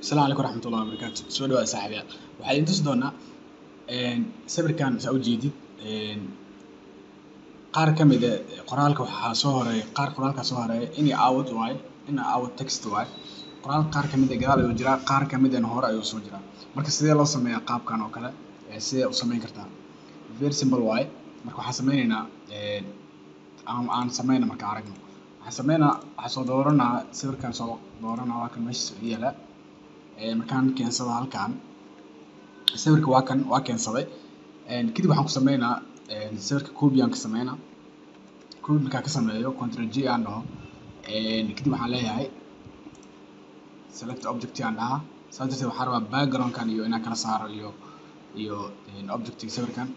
السلام عليكم ورحمة الله وبركاته. سoo dhawaad saaxiibayaal. Waxaan idin tusi doonaa sawirkan saa u jeedid qaar ka mid ah qoraalka waxaa soo horeeya qoraalka soo horeeya in out text waaye. Qoraal qaar ka mid ah gadaal ayuu jiraa, qaar ka mid ahna hore ayuu soo jiraa. Marka sidee loo sameeyaa qaabkan oo kale sidee u sameyn kartaa? Very simple waaye. Marka waxaan sameynaynaa aan sameyna marka aragno. Waxaan soo dooranaa sawirkan soo dooranaa waa kan meesha yaala. Markaan keensado halkan sawirka waa keensaday kadib waxaan ku sameynaa sawirka copy aan ka sameynaa copy markaan ka sameeyo control J aan dhaho kadib waxaan leeyahay select object aan dhahaa saas darteed waxaan rabaa background-kan iyo inaan kala saaro iyo object-ga sawirkan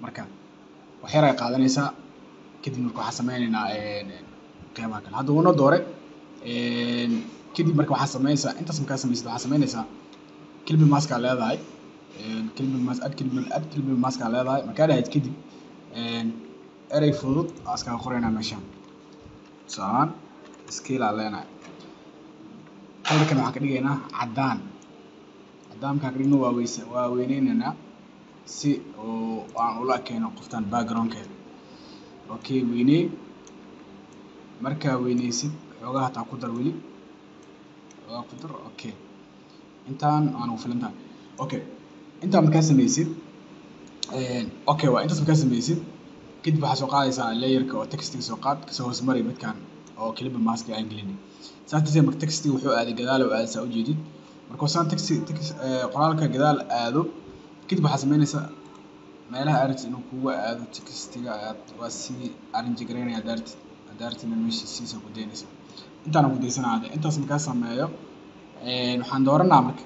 marka wax yar ay qaadanaysaa kadib marka waxaan sameynaynaa qeybaha kale hadda wuuna dooray kadib marka waxaa sameynaysaa intaas markaa samaysid waxaa sameynaysaa clip mask aa leedahay clip mask aa leedahay markaa dhahayd kadib erey fudud aa iskaga qoraynaa meeshaan tusaale scale aa leenahay halkan waxaan ka dhigaynaa cadaan markaan ka dhigno waa weyneynaynaa si oo aan ula keeno qoftan background-keeda okay weyney markaa weyneysid xoogaa hataa ku dar weli قدر اوكي intaan aan u filantahay okay intaan markaa samaysid okay waa intaas markaa samaysid kadib waxaa soo qaadaysaa layer-ka oo text-iga soo qaad kasoo hoos mari midkaan oo clip mask aan gelinay saas darteed marka text-iga wuxuu aaday gadaal oo aadaysaa u jeedid marka saan qoraalka gadaal aado kadib waxaa samaynaysaa meelaha aragti inuu kugu aado text-iga waa sidii arrange gareynaya daartina meesha siisa ku daynaysa intaan ku daysanaa intaas markaa sameeyo waxaan dooranaa marka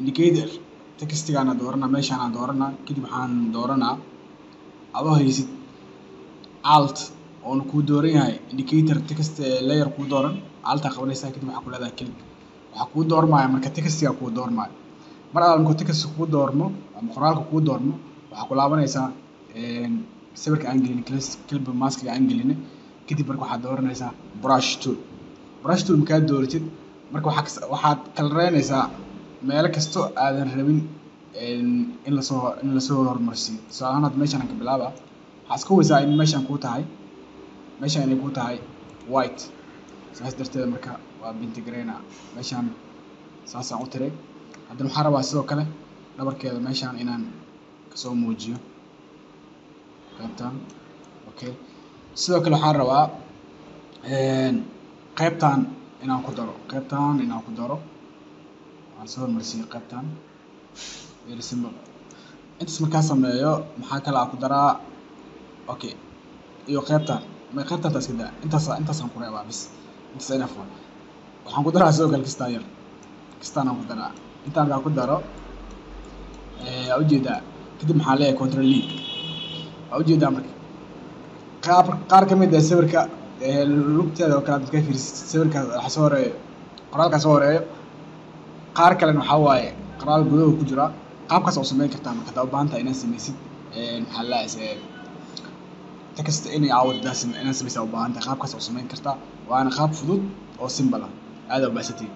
indicator text-igaana dooranaa meeshaan aan dooranaa kadib waxaan dooranaa adoo haysid alt oona kuu dooran yahay indicator text layer kuu dooran alta qabanaysaa kadib waxaa ku leedahay click waxaa kuu doormaya marka text-iga kuu doormaya mar alla markuu text kuu doormo ama qoraalka kuu doormo waxaa ku laabanaysaa sawirka aan gelin clip mask-ga aan gelin kadib marka waxaad dooranaysaa brush tool markaad dooratid marka waxaad kala reynaysaa meelo kasto aadan rabin in lasoo hormarsiiyo tusaale ahaan hadda meeshaan aan ka bilaaba waxaa iska weysaa in meeshaan inay kuu tahay white saas darteed marka waa binti gareynaa meeshaan saasaan u tiray haddana waxaan rabaa sidoo kale dhabarkeeda meeshaan inaan kasoo muujiyo qaybtaan okay sidoo kale waxaan rabaa qaybtaan inaan ku daro waan soo hormarsiiyey qaybtaan very simple intaas markaa sameeyo maxaa kale aan ku daraa okay iyo qaybtaan iska daa intaasaan ku reebaa bis intaas enough waxaan ku daraa sidoo kale kistaan aan ku daraa intaan markaa ku daro ujeedaa kadib maxaa leeyahay control E ujeedaa marka qaar ka mid ah sawirka lugteeda oo kale dadka fiirsid sawirka waxa soo horeeyo qoraalka soo horeeyo qaar kalena waxa waaye qoraal gudaha ku jira qaabkaas oo sameyn kartaa marka u baahan tahay inaad sameysid maxaa la isee text inay inaad sameysaa u baahan tahay qaabkaas oo sameyn kartaa waana qaab fudud oo simple ah aad u baasatay